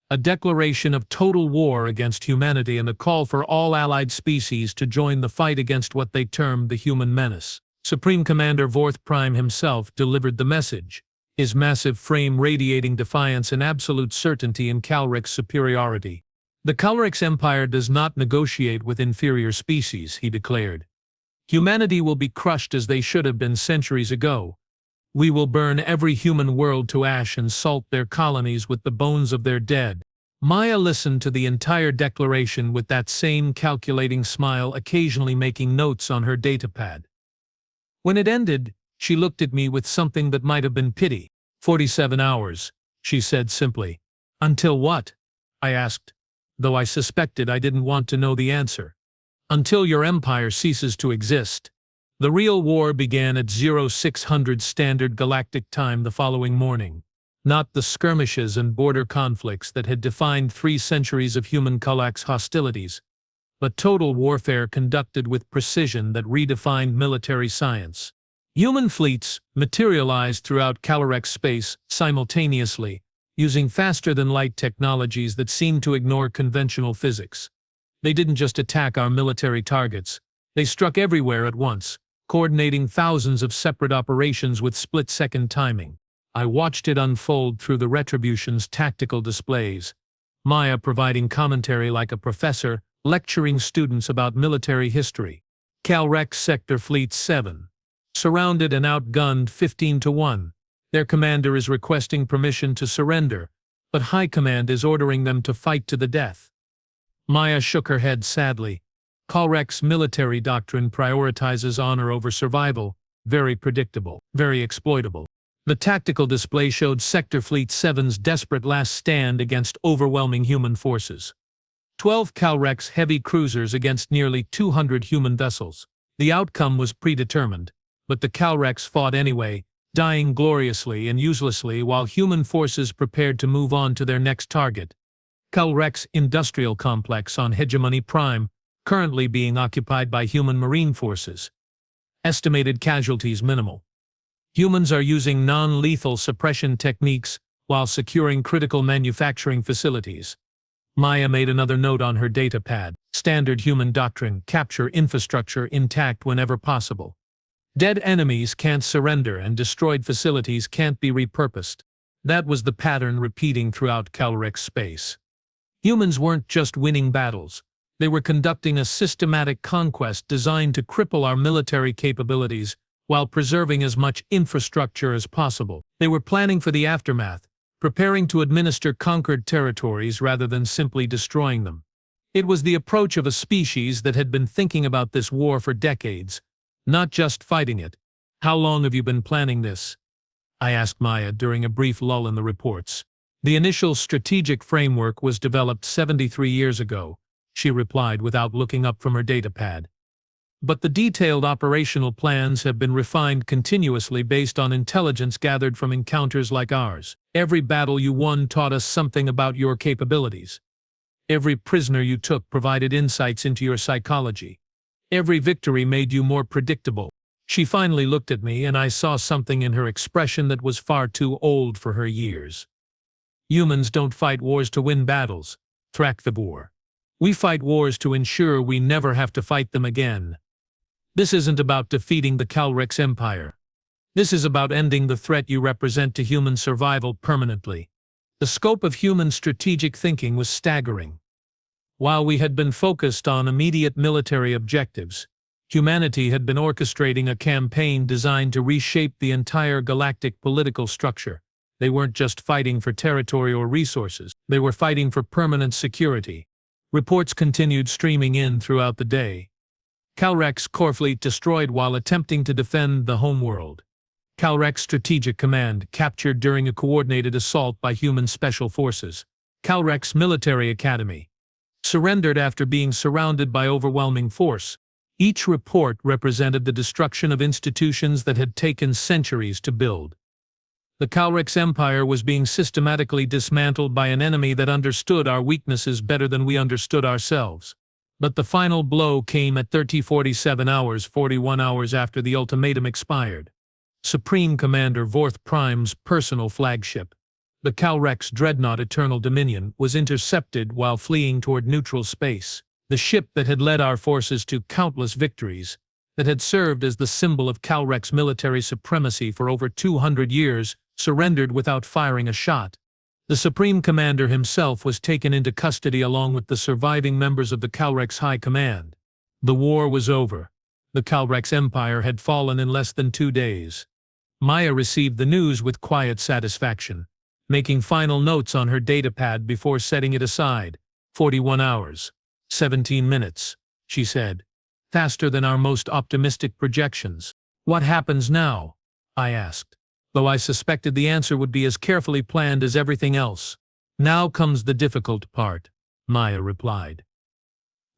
A declaration of total war against humanity and a call for all allied species to join the fight against what they termed the human menace. Supreme Commander Vorth Prime himself delivered the message, his massive frame radiating defiance and absolute certainty in Calrec's superiority. The Calrec's Empire does not negotiate with inferior species, he declared. Humanity will be crushed as they should have been centuries ago. We will burn every human world to ash and salt their colonies with the bones of their dead. Maya listened to the entire declaration with that same calculating smile, occasionally making notes on her datapad. When it ended, she looked at me with something that might have been pity. 47 hours, she said simply. Until what? I asked, though I suspected I didn't want to know the answer. Until your empire ceases to exist. The real war began at 0600 Standard Galactic Time the following morning. Not the skirmishes and border conflicts that had defined 3 centuries of human Galac's hostilities, but total warfare conducted with precision that redefined military science. Human fleets materialized throughout Calrec's space simultaneously, using faster-than-light technologies that seemed to ignore conventional physics. They didn't just attack our military targets, they struck everywhere at once, coordinating thousands of separate operations with split-second timing. I watched it unfold through the Retribution's tactical displays, Maya providing commentary like a professor, lecturing students about military history. Calrec's Sector Fleet 7. Surrounded and outgunned 15-1. Their commander is requesting permission to surrender, but High Command is ordering them to fight to the death. Maya shook her head sadly. Calrec's military doctrine prioritizes honor over survival, very predictable, very exploitable. The tactical display showed Sector Fleet 7's desperate last stand against overwhelming human forces. 12 Calrec's heavy cruisers against nearly 200 human vessels. The outcome was predetermined, but the Calrec's fought anyway, dying gloriously and uselessly while human forces prepared to move on to their next target. Calrec's industrial complex on Hegemony Prime, currently being occupied by human marine forces. Estimated casualties minimal. Humans are using non-lethal suppression techniques while securing critical manufacturing facilities. Maya made another note on her datapad. Standard human doctrine, capture infrastructure intact whenever possible. Dead enemies can't surrender and destroyed facilities can't be repurposed. That was the pattern repeating throughout Calrec's space. Humans weren't just winning battles. They were conducting a systematic conquest designed to cripple our military capabilities while preserving as much infrastructure as possible. They were planning for the aftermath, preparing to administer conquered territories rather than simply destroying them. It was the approach of a species that had been thinking about this war for decades, not just fighting it. How long have you been planning this? I asked Maya during a brief lull in the reports. The initial strategic framework was developed 73 years ago, she replied without looking up from her datapad. But the detailed operational plans have been refined continuously based on intelligence gathered from encounters like ours. Every battle you won taught us something about your capabilities. Every prisoner you took provided insights into your psychology. Every victory made you more predictable. She finally looked at me and I saw something in her expression that was far too old for her years. Humans don't fight wars to win battles, Thrak the Boar. We fight wars to ensure we never have to fight them again. This isn't about defeating the Calrec's empire. This is about ending the threat you represent to human survival permanently. The scope of human strategic thinking was staggering. While we had been focused on immediate military objectives, humanity had been orchestrating a campaign designed to reshape the entire galactic political structure. They weren't just fighting for territory or resources, they were fighting for permanent security. Reports continued streaming in throughout the day. Calrec's core fleet destroyed while attempting to defend the homeworld. Calrec's strategic command captured during a coordinated assault by human special forces. Calrec's military academy surrendered after being surrounded by overwhelming force. Each report represented the destruction of institutions that had taken centuries to build. The Calrex Empire was being systematically dismantled by an enemy that understood our weaknesses better than we understood ourselves. But the final blow came at 30:47 hours, 41 hours after the ultimatum expired. Supreme Commander Vorth Prime's personal flagship, the Calrex Dreadnought Eternal Dominion, was intercepted while fleeing toward neutral space. The ship that had led our forces to countless victories, that had served as the symbol of Calrex military supremacy for over 200 years, surrendered without firing a shot. The Supreme Commander himself was taken into custody along with the surviving members of the Calrex High Command. The war was over. The Calrex Empire had fallen in less than 2 days. Maya received the news with quiet satisfaction, making final notes on her datapad before setting it aside. 41 hours, 17 minutes, she said. Faster than our most optimistic projections. What happens now? I asked, though I suspected the answer would be as carefully planned as everything else. Now comes the difficult part, Maya replied.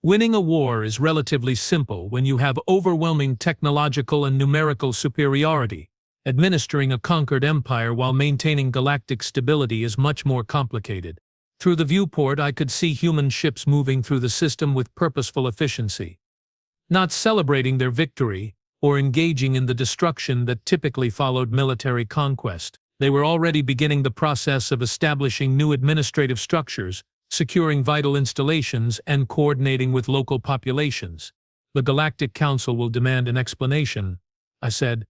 Winning a war is relatively simple when you have overwhelming technological and numerical superiority. Administering a conquered empire while maintaining galactic stability is much more complicated. Through the viewport, I could see human ships moving through the system with purposeful efficiency, not celebrating their victory or engaging in the destruction that typically followed military conquest. They were already beginning the process of establishing new administrative structures, securing vital installations, and coordinating with local populations. The Galactic Council will demand an explanation, I said.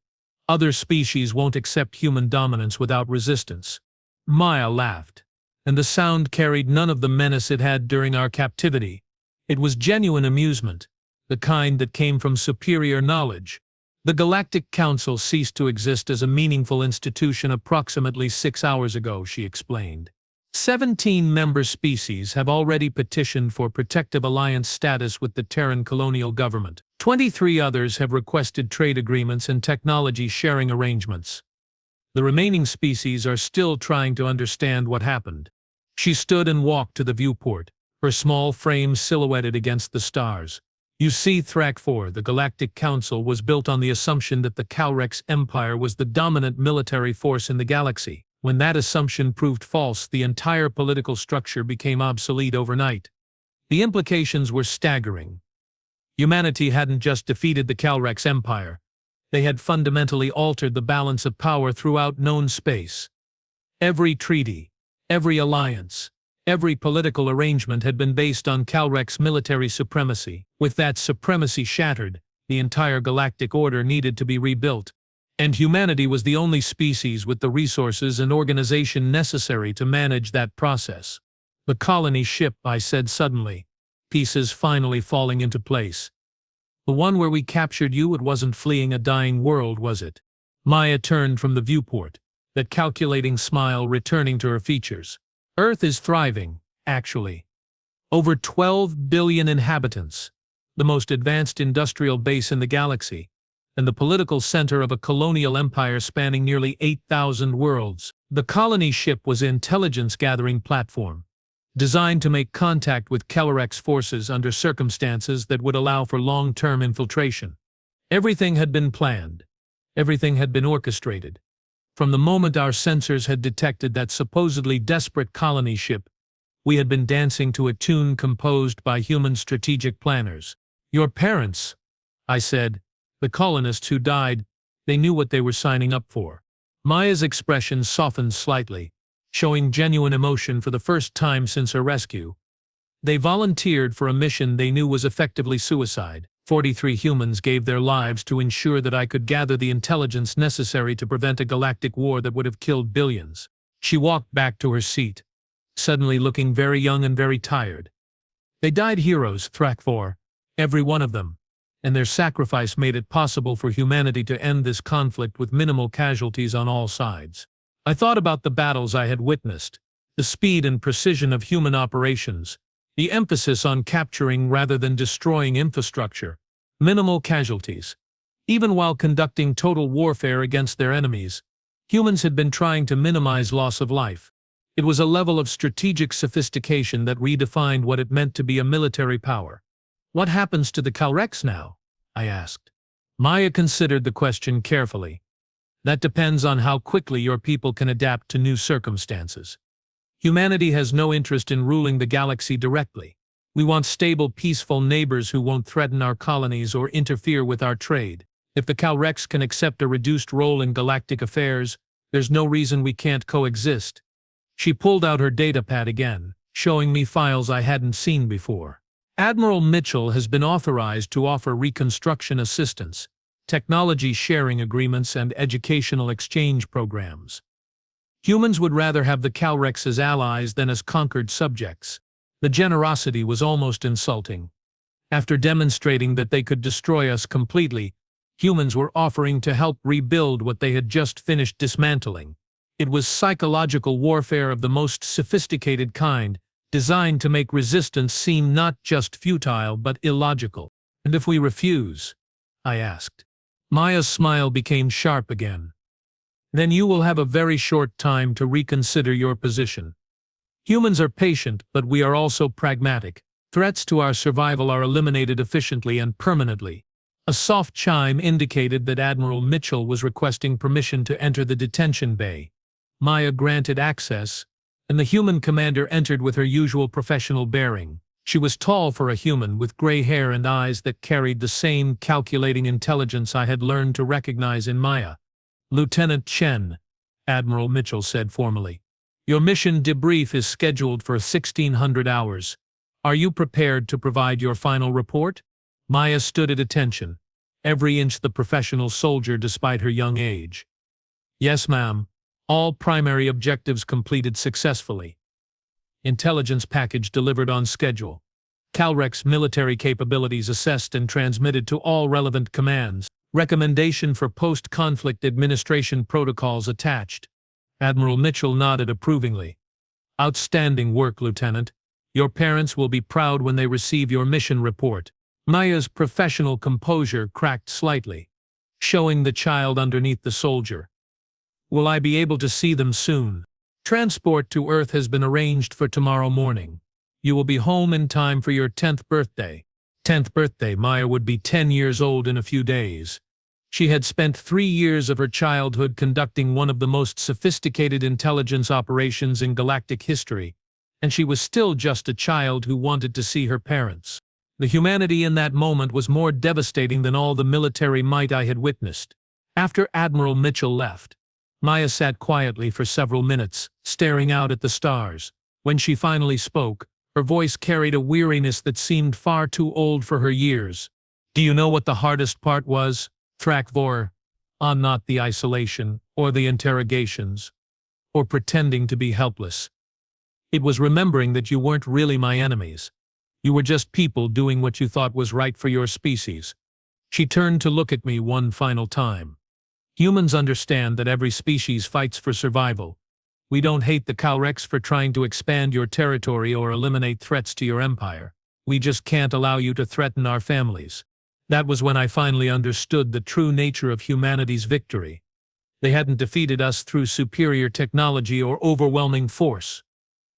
Other species won't accept human dominance without resistance. Maya laughed, and the sound carried none of the menace it had during our captivity. It was genuine amusement, the kind that came from superior knowledge. The Galactic Council ceased to exist as a meaningful institution approximately 6 hours ago, she explained. 17 member species have already petitioned for protective alliance status with the Terran colonial government. 23 others have requested trade agreements and technology sharing arrangements. The remaining species are still trying to understand what happened. She stood and walked to the viewport, her small frame silhouetted against the stars. You see, Thrak 4, the Galactic Council was built on the assumption that the Calrex Empire was the dominant military force in the galaxy. When that assumption proved false, the entire political structure became obsolete overnight. The implications were staggering. Humanity hadn't just defeated the Calrex Empire. They had fundamentally altered the balance of power throughout known space. Every treaty, every alliance, every political arrangement had been based on Calrex military supremacy. With that supremacy shattered, the entire galactic order needed to be rebuilt. And humanity was the only species with the resources and organization necessary to manage that process. The colony ship, I said suddenly, pieces finally falling into place. The one where we captured you, it wasn't fleeing a dying world, was it? Maya turned from the viewport, that calculating smile returning to her features. Earth is thriving, actually. Over 12 billion inhabitants, the most advanced industrial base in the galaxy, and the political center of a colonial empire spanning nearly 8,000 worlds. The colony ship was an intelligence-gathering platform, designed to make contact with Calrex forces under circumstances that would allow for long-term infiltration. Everything had been planned. Everything had been orchestrated. From the moment our sensors had detected that supposedly desperate colony ship, we had been dancing to a tune composed by human strategic planners. Your parents, I said, the colonists who died, they knew what they were signing up for. Maya's expression softened slightly, showing genuine emotion for the first time since her rescue. They volunteered for a mission they knew was effectively suicide. 43 humans gave their lives to ensure that I could gather the intelligence necessary to prevent a galactic war that would have killed billions. She walked back to her seat, suddenly looking very young and very tired. They died heroes, Thrak 4, every one of them, and their sacrifice made it possible for humanity to end this conflict with minimal casualties on all sides. I thought about the battles I had witnessed, the speed and precision of human operations, the emphasis on capturing rather than destroying infrastructure, minimal casualties. Even while conducting total warfare against their enemies, humans had been trying to minimize loss of life. It was a level of strategic sophistication that redefined what it meant to be a military power. What happens to the Calrex now? I asked. Maya considered the question carefully. That depends on how quickly your people can adapt to new circumstances. Humanity has no interest in ruling the galaxy directly. We want stable, peaceful neighbors who won't threaten our colonies or interfere with our trade. If the Calrex can accept a reduced role in galactic affairs, there's no reason we can't coexist. She pulled out her datapad again, showing me files I hadn't seen before. Admiral Mitchell has been authorized to offer reconstruction assistance, technology sharing agreements, and educational exchange programs. Humans would rather have the Calrex as allies than as conquered subjects. The generosity was almost insulting. After demonstrating that they could destroy us completely, humans were offering to help rebuild what they had just finished dismantling. It was psychological warfare of the most sophisticated kind, designed to make resistance seem not just futile but illogical. "And if we refuse?" I asked. Maya's smile became sharp again. "Then you will have a very short time to reconsider your position. Humans are patient, but we are also pragmatic. Threats to our survival are eliminated efficiently and permanently." A soft chime indicated that Admiral Mitchell was requesting permission to enter the detention bay. Maya granted access, and the human commander entered with her usual professional bearing. She was tall for a human, with gray hair and eyes that carried the same calculating intelligence I had learned to recognize in Maya. "Lieutenant Chen," Admiral Mitchell said formally, "your mission debrief is scheduled for 1600 hours. Are you prepared to provide your final report?" Maya stood at attention, every inch the professional soldier despite her young age. "Yes, ma'am. All primary objectives completed successfully. Intelligence package delivered on schedule. Calrex military capabilities assessed and transmitted to all relevant commands. Recommendation for post-conflict administration protocols attached." Admiral Mitchell nodded approvingly. "Outstanding work, Lieutenant. Your parents will be proud when they receive your mission report." Maya's professional composure cracked slightly, showing the child underneath the soldier. "Will I be able to see them soon?" "Transport to Earth has been arranged for tomorrow morning. You will be home in time for your 10th birthday. 10th birthday, Maya would be 10 years old in a few days. She had spent 3 years of her childhood conducting one of the most sophisticated intelligence operations in galactic history, and she was still just a child who wanted to see her parents. The humanity in that moment was more devastating than all the military might I had witnessed. After Admiral Mitchell left, Maya sat quietly for several minutes, staring out at the stars. When she finally spoke, her voice carried a weariness that seemed far too old for her years. "Do you know what the hardest part was, Thrakvor? Not the isolation, or the interrogations, or pretending to be helpless. It was remembering that you weren't really my enemies. You were just people doing what you thought was right for your species." She turned to look at me one final time. "Humans understand that every species fights for survival. We don't hate the Calrex for trying to expand your territory or eliminate threats to your empire. We just can't allow you to threaten our families." That was when I finally understood the true nature of humanity's victory. They hadn't defeated us through superior technology or overwhelming force.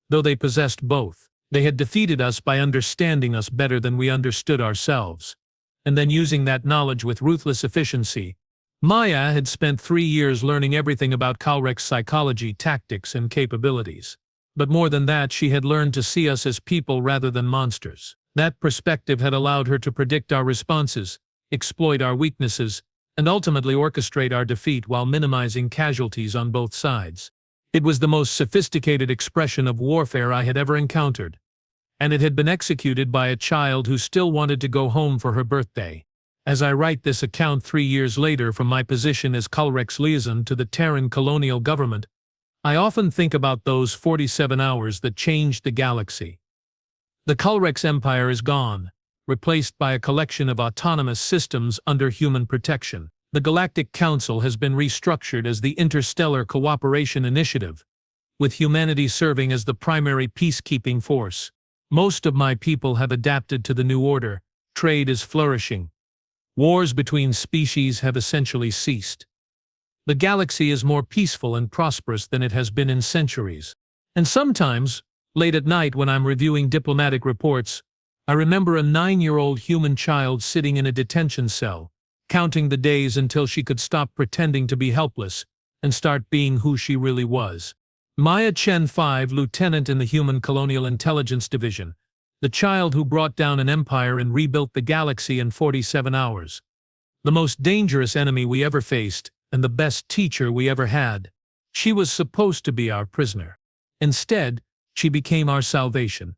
Though they possessed both, they had defeated us by understanding us better than we understood ourselves, and then using that knowledge with ruthless efficiency. Maya had spent 3 years learning everything about Calrex psychology, tactics, and capabilities. But more than that, she had learned to see us as people rather than monsters. That perspective had allowed her to predict our responses, exploit our weaknesses, and ultimately orchestrate our defeat while minimizing casualties on both sides. It was the most sophisticated expression of warfare I had ever encountered, and it had been executed by a child who still wanted to go home for her birthday. As I write this account 3 years later from my position as Calrex liaison to the Terran colonial government, I often think about those 47 hours that changed the galaxy. The Calrex Empire is gone, replaced by a collection of autonomous systems under human protection. The Galactic Council has been restructured as the Interstellar Cooperation Initiative, with humanity serving as the primary peacekeeping force. Most of my people have adapted to the new order. Trade is flourishing. Wars between species have essentially ceased. The galaxy is more peaceful and prosperous than it has been in centuries. And sometimes, late at night when I'm reviewing diplomatic reports, I remember a 9-year-old human child sitting in a detention cell, counting the days until she could stop pretending to be helpless and start being who she really was. Maya Chen 5, lieutenant in the Human Colonial Intelligence Division, the child who brought down an empire and rebuilt the galaxy in 47 hours. The most dangerous enemy we ever faced, and the best teacher we ever had. She was supposed to be our prisoner. Instead, she became our salvation.